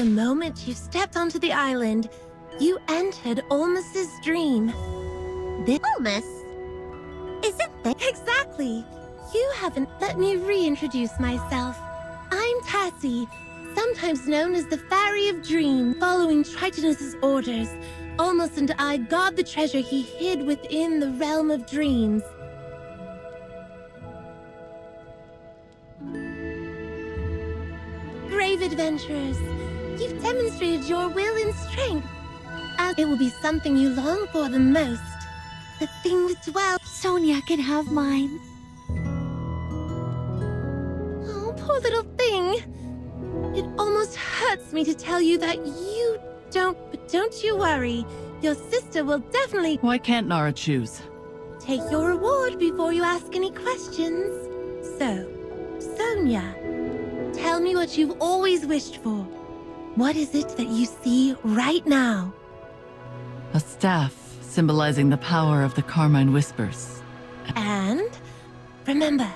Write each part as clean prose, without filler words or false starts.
The moment you stepped onto the island, you entered Olmus's dream. Olmus? Isn't that Exactly. You haven't let me reintroduce myself. I'm Tassie, sometimes known as the Fairy of Dreams. Following Tritonus's orders, Olmus and I guard the treasure he hid within the realm of dreams. Brave adventurers, you've demonstrated your will and strength, as it will be something you long for the most. The thing with dwell. Sonia can have mine? Oh, poor little thing. It almost hurts me to tell you that you don't, but don't you worry. Your sister will definitely Why can't Nara choose? take your reward before you ask any questions. So, Sonia, tell me what you've always wished for. What is it that you see right now? A staff symbolizing the power of the Carmine Whispers. And remember,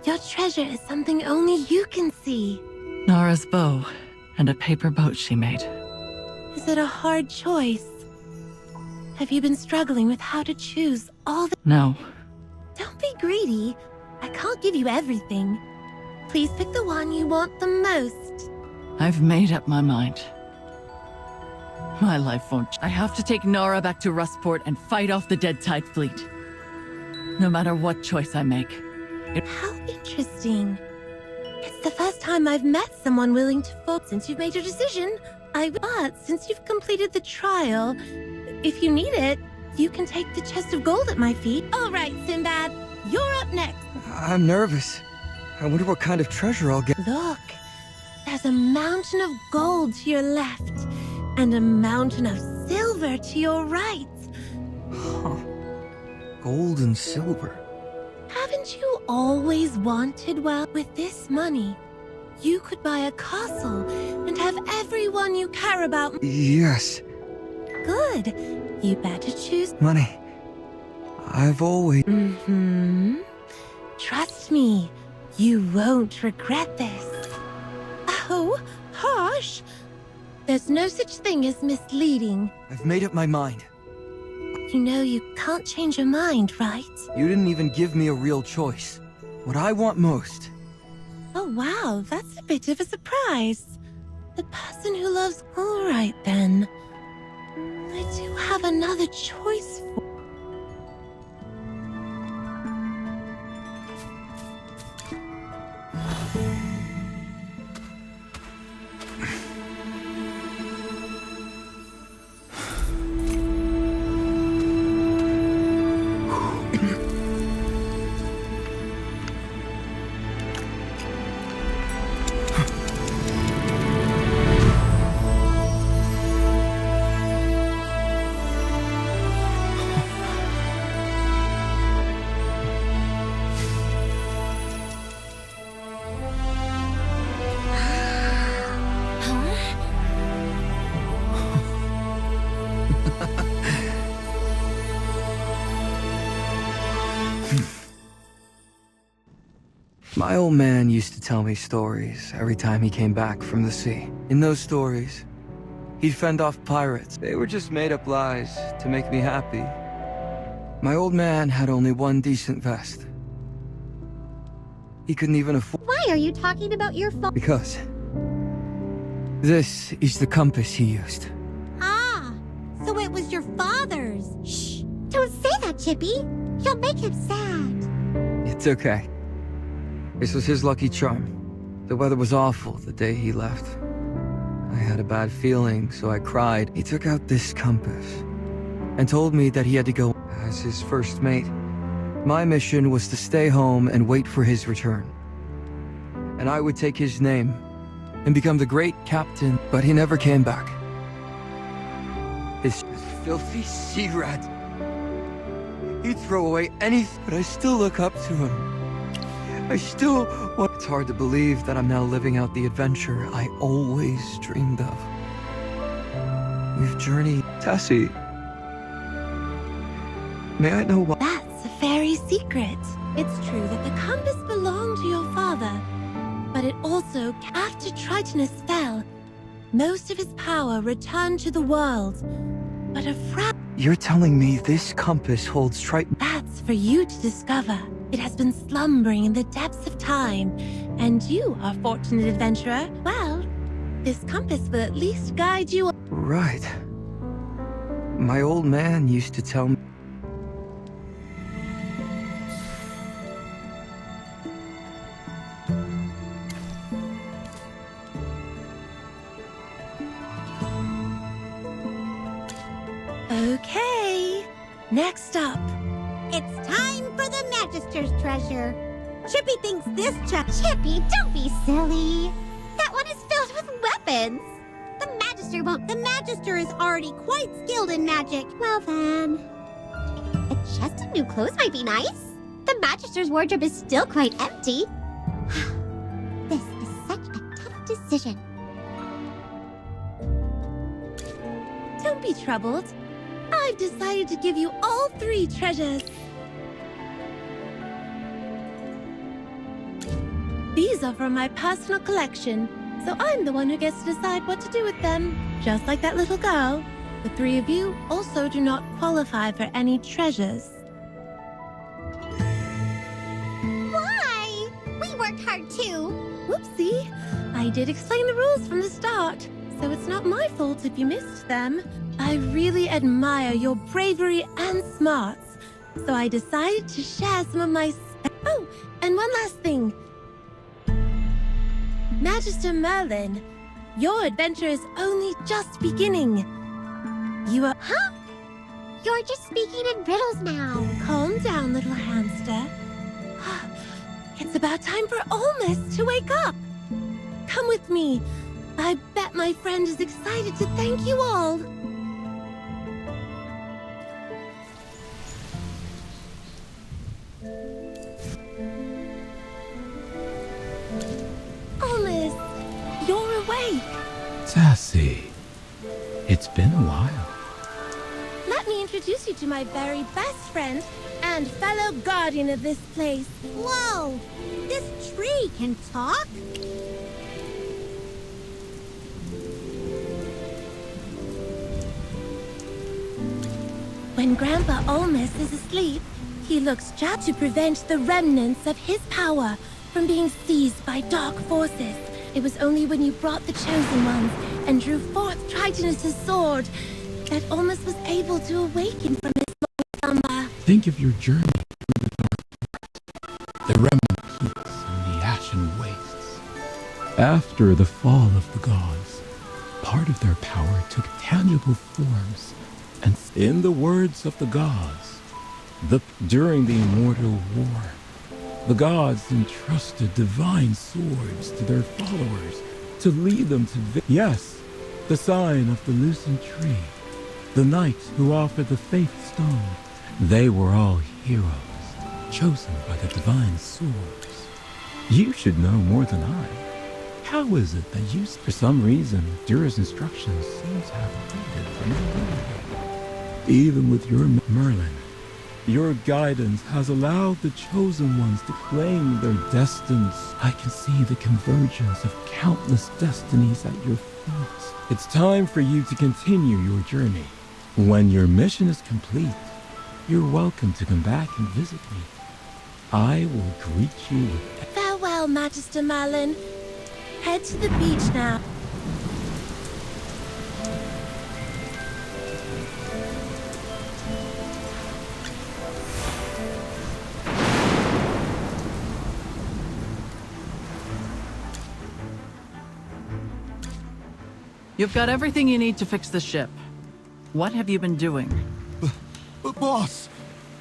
your treasure is something only you can see. Nara's bow and a paper boat she made. Is it a hard choice? Have you been struggling with how to choose all the... No, Don't be greedy. I can't give you everything. Please pick the one you want the most. I've made up my mind. My life won't. I have to take Nara back to Rustport and fight off the Dead Tide fleet. No matter what choice I make. How interesting. It's the first time I've met someone willing to vote. Since you've made your decision, but since you've completed the trial, if you need it, you can take the chest of gold at my feet. All right, Sinbad, you're up next. I'm nervous. I wonder what kind of treasure I'll get. Look, there's a mountain of gold to your left, and a mountain of silver to your right. Huh. Gold and silver. Haven't you always wanted well? With this money, you could buy a castle and have everyone you care about. Yes. Good. You better choose. Money. I've always... Trust me, you won't regret this. Oh, harsh. There's no such thing as misleading. I've made up my mind. You know you can't change your mind, right? You didn't even give me a real choice. What I want most. Oh wow, that's a bit of a surprise. The person who loves... All right then. I do have another choice for... My old man used to tell me stories every time he came back from the sea. In those stories, he'd fend off pirates. They were just made-up lies to make me happy. My old man had only one decent vest. He couldn't even afford... Why are you talking about your phone? Because this is the compass he used. Ah, so it was your father's. Shh, don't say that, Chippy. You'll make him sad. It's okay. This was his lucky charm. The weather was awful the day he left. I had a bad feeling, so I cried. He took out this compass and told me that he had to go as his first mate. My mission was to stay home and wait for his return. And I would take his name and become the great captain, but he never came back. This filthy sea rat. He'd throw away anything, but I still look up to him. It's hard to believe that I'm now living out the adventure I always dreamed of. We've journeyed... Tassie. May I know why? That's a fairy secret. It's true that the compass belonged to your father, but it also, after Tritonus fell, most of his power returned to the world. But a You're telling me this compass holds that's for you to discover. It has been slumbering in the depths of time, and you are fortunate adventurer. Well, this compass will at least guide you. Right. My old man used to tell me. Okay, next up. It's time for the Magister's treasure. Chippy thinks this Chippy, don't be silly. That one is filled with weapons. The Magister is already quite skilled in magic. Well then, a chest of new clothes might be nice. The Magister's wardrobe is still quite empty. This is such a tough decision. Don't be troubled. I've decided to give you all 3 treasures. These are from my personal collection, so I'm the one who gets to decide what to do with them. Just like that little girl, the 3 of you also do not qualify for any treasures. Why? We worked hard too. Whoopsie, I did explain the rules from the start, so it's not my fault if you missed them. I really admire your bravery and smarts, so I decided to share some of my... Oh, and one last thing. Magister Merlin, your adventure is only just beginning. You are... Huh? You're just speaking in riddles now. Calm down, little hamster. It's about time for Olmus to wake up. Come with me. I bet my friend is excited to thank you all. Olmus, you're awake. Sassy, it's been a while. Let me introduce you to my very best friend and fellow guardian of this place. Whoa! This tree can talk? When Grandpa Olmus is asleep, he looks just to prevent the remnants of his power from being seized by dark forces. It was only when you brought the Chosen Ones and drew forth Tritonus' sword that Olmus was able to awaken from his long slumber. Think of your journey through the dark forest, the remnant peaks and the ashen wastes. After the fall of the gods, part of their power took tangible forms, and in the words of the gods, during the immortal war, the gods entrusted divine swords to their followers to lead them to yes, the sign of the loosened tree, the knights who offered the faith stone. They were all heroes, chosen by the divine swords. You should know more than I. How is it that you, for some reason, Dura's instructions seem to have faded from your memory? Even with your Merlin, your guidance has allowed the Chosen Ones to claim their destinies. I can see the convergence of countless destinies at your feet. It's time for you to continue your journey. When your mission is complete, you're welcome to come back and visit me. I will greet you with... Farewell, Magister Merlin. Head to the beach now. You've got everything you need to fix the ship. What have you been doing? But boss,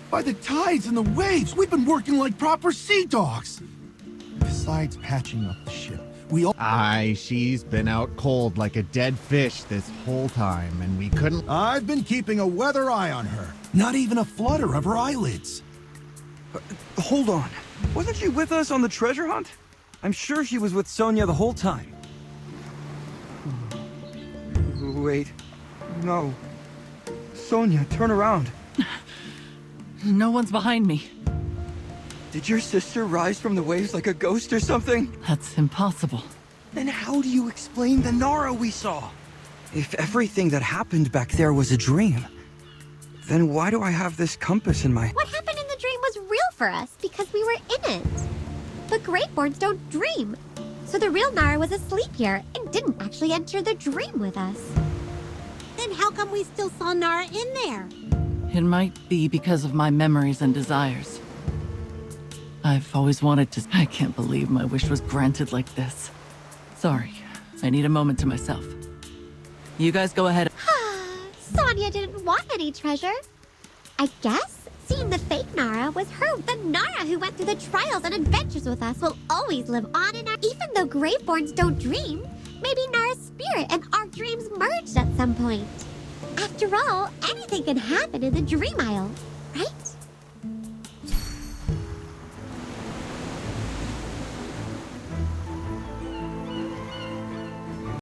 by the tides and the waves, we've been working like proper sea dogs. Besides patching up the ship, we all... Aye, she's been out cold like a dead fish this whole time, and we couldn't... I've been keeping a weather eye on her. Not even a flutter of her eyelids. Hold on. Wasn't she with us on the treasure hunt? I'm sure she was with Sonia the whole time. Wait. No. Sonia, turn around. No one's behind me. Did your sister rise from the waves like a ghost or something? That's impossible. Then how do you explain the Nara we saw? If everything that happened back there was a dream, then why do I have this compass in my... What happened in the dream was real for us because we were in it. But Greatborns don't dream. So the real Nara was asleep here and didn't actually enter the dream with us. Then how come we still saw Nara in there? It might be because of my memories and desires. I've always wanted to... I can't believe my wish was granted like this. Sorry, I need a moment to myself. You guys go ahead. Sonia didn't want any treasure. I guess seeing the fake Nara was her. The Nara who went through the trials and adventures with us will always live on in our... Even though Graveborns don't dream, maybe Nara's spirit and our dreams merged at some point. After all, anything can happen in the Dream Isle, right?